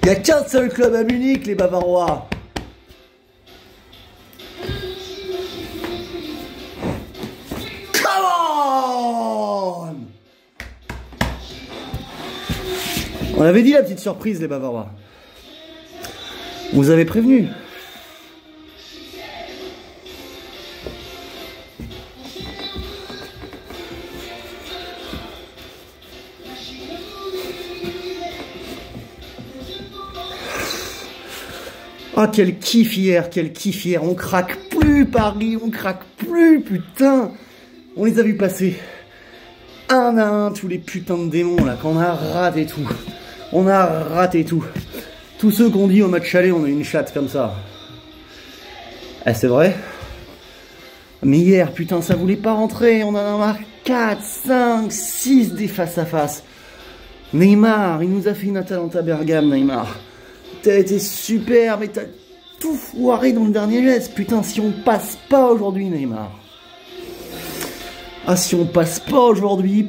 Il n'y a qu'un seul club à Munich, les Bavarois. Come on! On avait dit la petite surprise, les Bavarois. On vous avait prévenu. Ah, quel kiff hier, on craque plus Paris, on craque plus, putain. On les a vus passer un à un, tous les putains de démons là, qu'on a raté tout. On a raté tout. Tous ceux qu'on dit au match aller, on a une chatte comme ça. Eh, c'est vrai. Mais hier, putain, ça voulait pas rentrer, on en a marqué 4, 5, 6 des face à face. Neymar, il nous a fait une Atalanta Bergame, Neymar. T'as été super, mais t'as tout foiré dans le dernier geste. Putain, si on passe pas aujourd'hui, Neymar. Ah, si on passe pas aujourd'hui.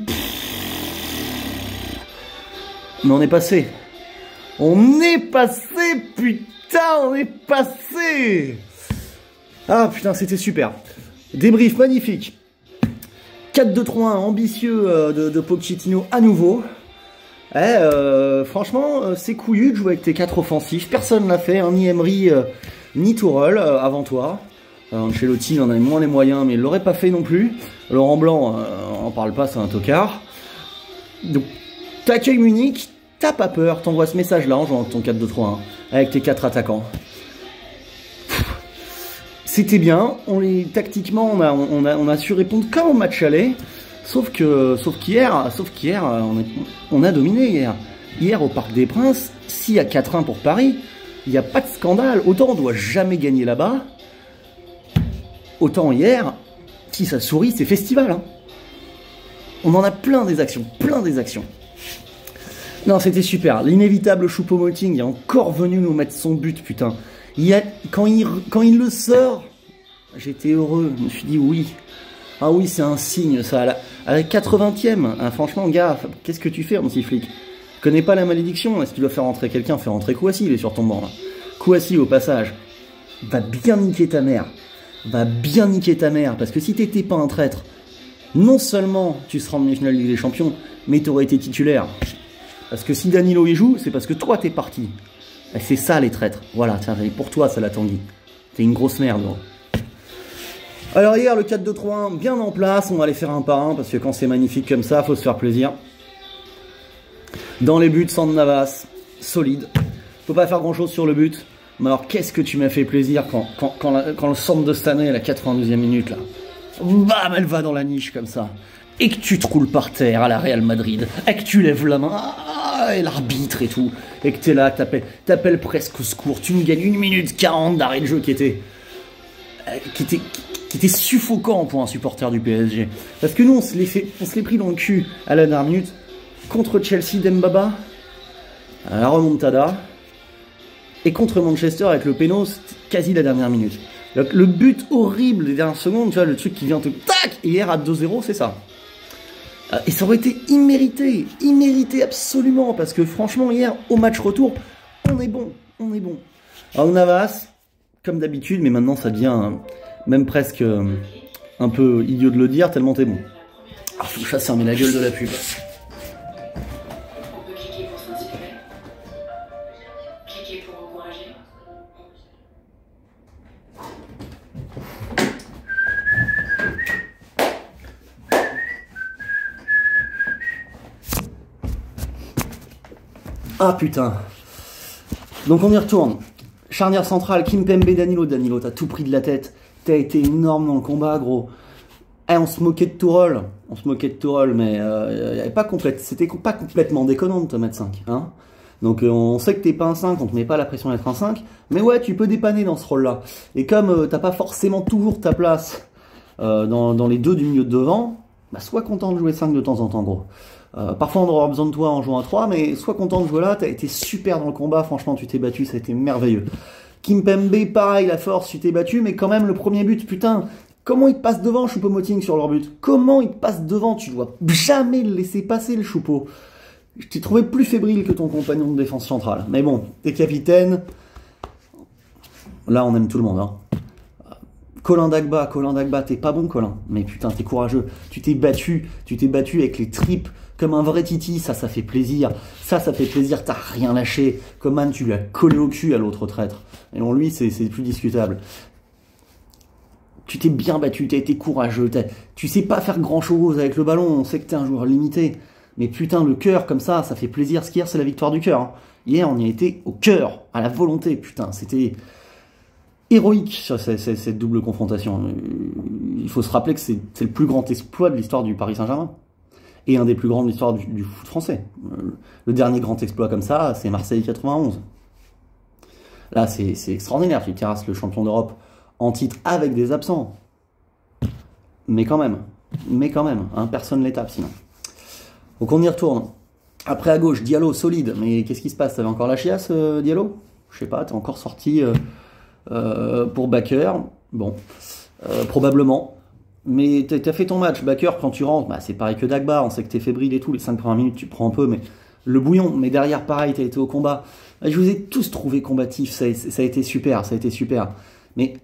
Mais on est passé. On est passé, putain, on est passé. Ah, putain, c'était super. Débrief magnifique. 4-2-3-1 ambitieux de Pochettino à nouveau. Franchement, c'est couillu de jouer avec tes 4 offensifs. Personne l'a fait, hein, ni Emery, ni Tourelle avant toi. Ancelotti en avait moins les moyens, mais il l'aurait pas fait non plus. Laurent Blanc, on en parle pas, c'est un tocard. Donc, t'accueilles Munich, t'as pas peur, t'envoies ce message-là en jouant ton 4-2-3-1 avec tes 4 attaquants. C'était bien. Tactiquement, on a su répondre comme au match aller. Sauf qu'hier, on a dominé hier. Hier, au Parc des Princes, s'il y a 4-1 pour Paris, il n'y a pas de scandale. Autant on ne doit jamais gagner là-bas, autant hier, si ça sourit, c'est festival. Hein. On en a plein des actions, Non, c'était super. L'inévitable Choupo-Moting est encore venu nous mettre son but, putain. Quand il le sort, j'étais heureux. Je me suis dit oui. Ah oui, c'est un signe, ça. À la 80e, hein, franchement, gars, qu'est-ce que tu fais, mon petit flic? Je connais pas la malédiction. Si tu dois faire rentrer quelqu'un, fais rentrer Kouassi, il est sur ton banc, là. Kouassi, au passage, va bien niquer ta mère. Parce que si t'étais pas un traître, non seulement tu seras en demi-finale de Ligue des Champions, mais t'aurais été titulaire. Parce que si Danilo y joue, c'est parce que toi, t'es parti. Et c'est ça, les traîtres. Voilà, tiens, pour toi, ça, la Tanguy. T'es une grosse merde, gros. Alors hier, le 4-2-3-1 bien en place, on va aller faire un par un, parce que quand c'est magnifique comme ça, faut se faire plaisir. Dans les buts, Sand Navas, solide. Faut pas faire grand chose sur le but, mais alors qu'est-ce que tu m'as fait plaisir quand le centre de Sané à la 92e minute, là, bam, elle va dans la niche comme ça, et que tu te roules par terre à la Real Madrid, et que tu lèves la main, et l'arbitre et tout, et que t'es là, t'appelles presque au secours, tu me gagnes 1 minute 40 d'arrêt de jeu qui était suffocant pour un supporter du PSG. Parce que nous, on se l'est pris dans le cul à la dernière minute contre Chelsea d'Mbaba, à la remontada, et contre Manchester avec le péno, quasi la dernière minute. Le but horrible des dernières secondes, tu vois, le truc qui vient te tac, et hier à 2-0, c'est ça. Et ça aurait été immérité absolument, parce que franchement, hier, au match retour, on est bon. Alors Navas, comme d'habitude, mais maintenant ça devient même presque un peu idiot de le dire, tellement t'es bon. Ah, faut chasser, mais la gueule de la pub. On peut cliquer pour s'inspirer, cliquer pour encourager. Ah putain. Donc on y retourne. Charnière centrale, Kimpembe, Danilo. Danilo, t'as tout pris de la tête. T'as été énorme dans le combat, gros. On se moquait de Tourelle. Mais c'était pas complètement déconnant de te mettre 5. Hein, donc on sait que t'es pas un 5, on te met pas la pression d'être un 5. Mais ouais, tu peux dépanner dans ce rôle-là. Et comme t'as pas forcément toujours ta place dans les deux du milieu de devant, bah sois content de jouer 5 de temps en temps, gros. Parfois on aura besoin de toi en jouant à 3, mais sois content de jouer là, t'as été super dans le combat, franchement tu t'es battu, ça a été merveilleux. Kimpembe, pareil, la force, tu t'es battu, mais quand même le premier but, putain, comment il te passe devant Choupo-Moting sur leur but? Comment il te passe devant? Tu dois jamais le laisser passer le Choupo. Je t'ai trouvé plus fébrile que ton compagnon de défense centrale. Mais bon, t'es capitaine. Là, on aime tout le monde. Hein. Colin Dagba, t'es pas bon, Colin. Mais putain, t'es courageux. Tu t'es battu avec les tripes comme un vrai Titi. Ça fait plaisir. Ça fait plaisir. T'as rien lâché. Coman, tu lui as collé au cul à l'autre traître. Et non, lui, c'est plus discutable. Tu t'es bien battu, t'as été courageux. Tu sais pas faire grand chose avec le ballon. On sait que t'es un joueur limité. Mais putain, le cœur comme ça fait plaisir. Ce qu'hier, c'est la victoire du cœur. Hein. Hier, on y a été au cœur, à la volonté. Putain, c'était héroïque, cette double confrontation. Il faut se rappeler que c'est le plus grand exploit de l'histoire du Paris Saint-Germain. Et un des plus grands de l'histoire du foot français. Le dernier grand exploit comme ça, c'est Marseille 91. Là, c'est extraordinaire. Tu terrasses le champion d'Europe en titre avec des absents. Mais quand même, hein, personne ne les tape sinon. Donc on y retourne. Après à gauche, Diallo solide. Mais qu'est-ce qui se passe? T'avais encore la chiasse, Diallo? Je sais pas, t'es encore sorti pour Bakker. Bon, probablement. Mais t'as fait ton match. Bakker, quand tu rentres, bah, c'est pareil que Dagba. On sait que t'es fébrile et tout. Les 5 premières minutes, tu prends un peu, mais le bouillon. Mais derrière, pareil, t'as été au combat. Je vous ai tous trouvé combatifs. Ça a été super, Mais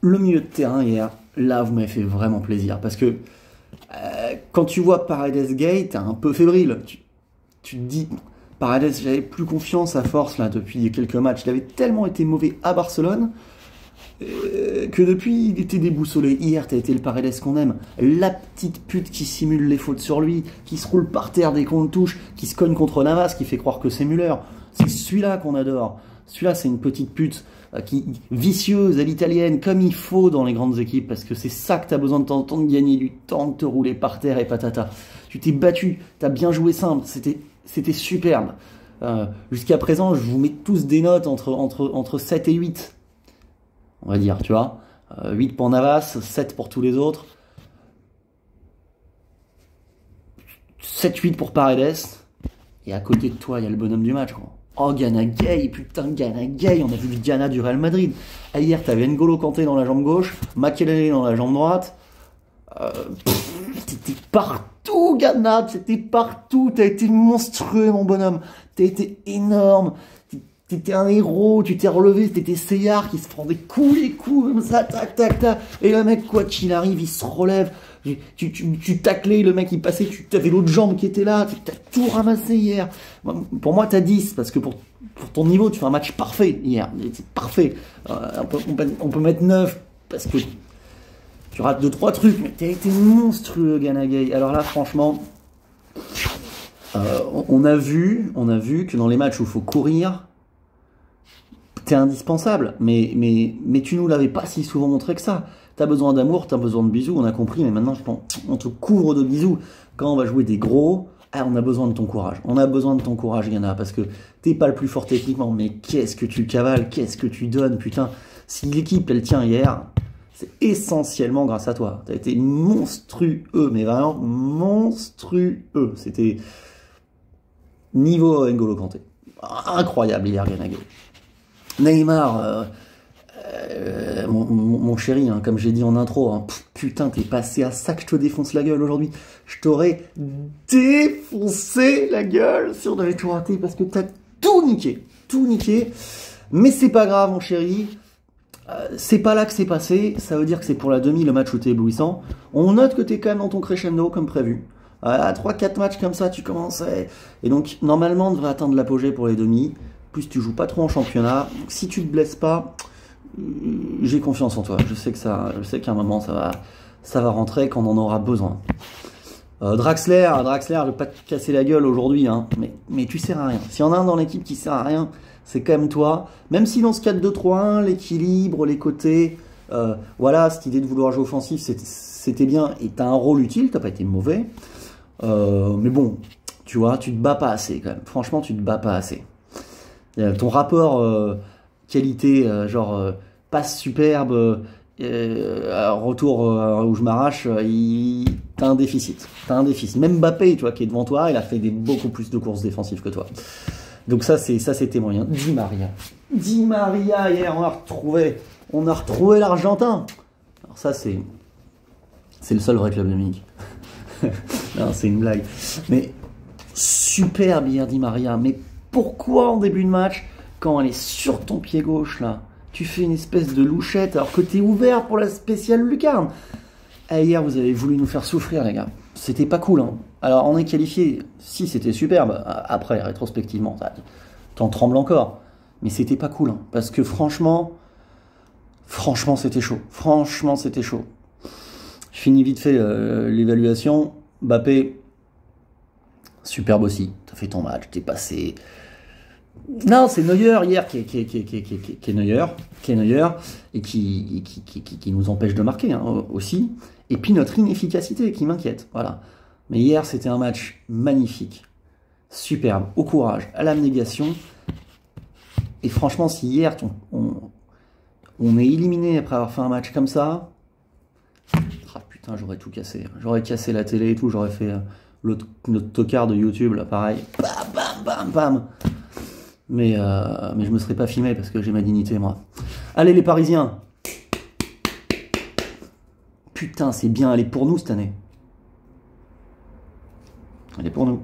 le milieu de terrain hier, là, vous m'avez fait vraiment plaisir. Parce que quand tu vois Paredes Gay, t'es un peu fébrile. Tu te dis, Paredes, j'avais plus confiance à force là depuis quelques matchs. Il avait tellement été mauvais à Barcelone que depuis, il était déboussolé. Hier, t'as été le Paredes qu'on aime. La petite pute qui simule les fautes sur lui, qui se roule par terre dès qu'on le touche, qui se cogne contre Navas, qui fait croire que c'est Müller. C'est celui-là qu'on adore. Celui-là, c'est une petite pute vicieuse à l'italienne, comme il faut dans les grandes équipes, parce que c'est ça que tu as besoin de t'entendre gagner du temps, de te rouler par terre et patata. Tu t'es battu, tu as bien joué simple, c'était superbe. Jusqu'à présent, je vous mets tous des notes entre 7 et 8, on va dire, tu vois. 8 pour Navas, 7 pour tous les autres. 7-8 pour Paredes. Et à côté de toi, il y a le bonhomme du match, quoi. Oh, Gana Gueye, putain, Gana Gueye, on a vu le Gana du Real Madrid. Hier, t'avais N'Golo Kanté dans la jambe gauche, Makelele dans la jambe droite. T'étais partout, Gana, t'étais partout. T'as été monstrueux, mon bonhomme. T'as été énorme. T'étais un héros, tu t'es relevé, t'étais Seyard qui se prend des coups, les coups, comme ça, tac, tac, tac. Et le mec, quoi qu'il arrive, il se relève. Tu taclais, le mec il passait, tu avais l'autre jambe qui était là, tu as tout ramassé hier. Pour moi, t'as 10, parce que pour ton niveau, tu fais un match parfait hier. C'est parfait. On peut mettre 9, parce que tu rates 2-3 trucs, mais t'as été monstrueux, Gana Gueye. Alors là, franchement, on a vu que dans les matchs où il faut courir, t'es indispensable, mais tu nous l'avais pas si souvent montré que ça. T'as besoin d'amour, t'as besoin de bisous, on a compris, mais maintenant on te couvre de bisous. Quand on va jouer des gros, on a besoin de ton courage. On a besoin de ton courage, Yana, parce que t'es pas le plus fort techniquement, mais qu'est-ce que tu cavales, qu'est-ce que tu donnes, putain. Si l'équipe, elle tient hier, c'est essentiellement grâce à toi. T'as été monstrueux, mais vraiment monstrueux. C'était niveau N'Golo Kanté. Incroyable hier, Gana Gueye. Neymar, mon chéri, hein, comme j'ai dit en intro, hein, putain, t'es passé à ça que je te défonce la gueule aujourd'hui. Je t'aurais défoncé la gueule si on avait tout raté, parce que t'as tout niqué. Mais c'est pas grave, mon chéri. C'est pas là que c'est passé. Ça veut dire que c'est pour la demi, le match où t'es éblouissant. On note que t'es quand même dans ton crescendo, comme prévu. À 3-4 matchs comme ça, tu commençais. Et donc, normalement, on devrait atteindre l'apogée pour les demi. Plus tu joues pas trop en championnat. Si tu te blesses pas, j'ai confiance en toi. Je sais qu'à un moment ça va rentrer quand on en aura besoin. Draxler, je vais pas te casser la gueule aujourd'hui, hein, mais tu sers à rien. S'il y en a un dans l'équipe qui sert à rien, c'est quand même toi. Même si dans ce 4-2-3-1, l'équilibre, les côtés, voilà, cette idée de vouloir jouer offensif, c'était bien. Et t'as un rôle utile, t'as pas été mauvais. Mais bon, tu vois, tu te bats pas assez quand même. Franchement, tu te bats pas assez. Ton rapport qualité, passe superbe, retour où je m'arrache, t'as un déficit. Même Mbappé, tu vois, qui est devant toi, il a fait beaucoup plus de courses défensives que toi. Donc ça c'était moyen. Di Maria, hier, on a retrouvé l'Argentin. Alors ça, c'est le seul vrai club de Munich. Non, c'est une blague. Mais superbe hier, Di Maria. Mais pourquoi en début de match, quand elle est sur ton pied gauche, là, tu fais une espèce de louchette alors que t'es ouvert pour la spéciale lucarne? Eh, hier, vous avez voulu nous faire souffrir, les gars. C'était pas cool, hein. Alors, on est qualifié. Si, c'était superbe. Après, rétrospectivement, t'en trembles encore. Mais c'était pas cool, hein. Parce que franchement, c'était chaud. Franchement, c'était chaud. Je finis vite fait l'évaluation. Mbappé, superbe aussi. T'as fait ton match, t'es passé. Non, c'est Neuer hier qui est Neuer et qui nous empêche de marquer, hein, aussi. Et puis notre inefficacité qui m'inquiète. Voilà. Mais hier, c'était un match magnifique, superbe, au courage, à l'abnégation. Et franchement, si hier on est éliminé après avoir fait un match comme ça, ah putain, j'aurais tout cassé. J'aurais cassé la télé et tout, j'aurais fait notre tocard de YouTube, là, pareil. Bam, bam, bam, bam. Mais je me serais pas filmé parce que j'ai ma dignité, moi. Allez, les Parisiens. Putain, c'est bien, elle est pour nous cette année. Elle est pour nous.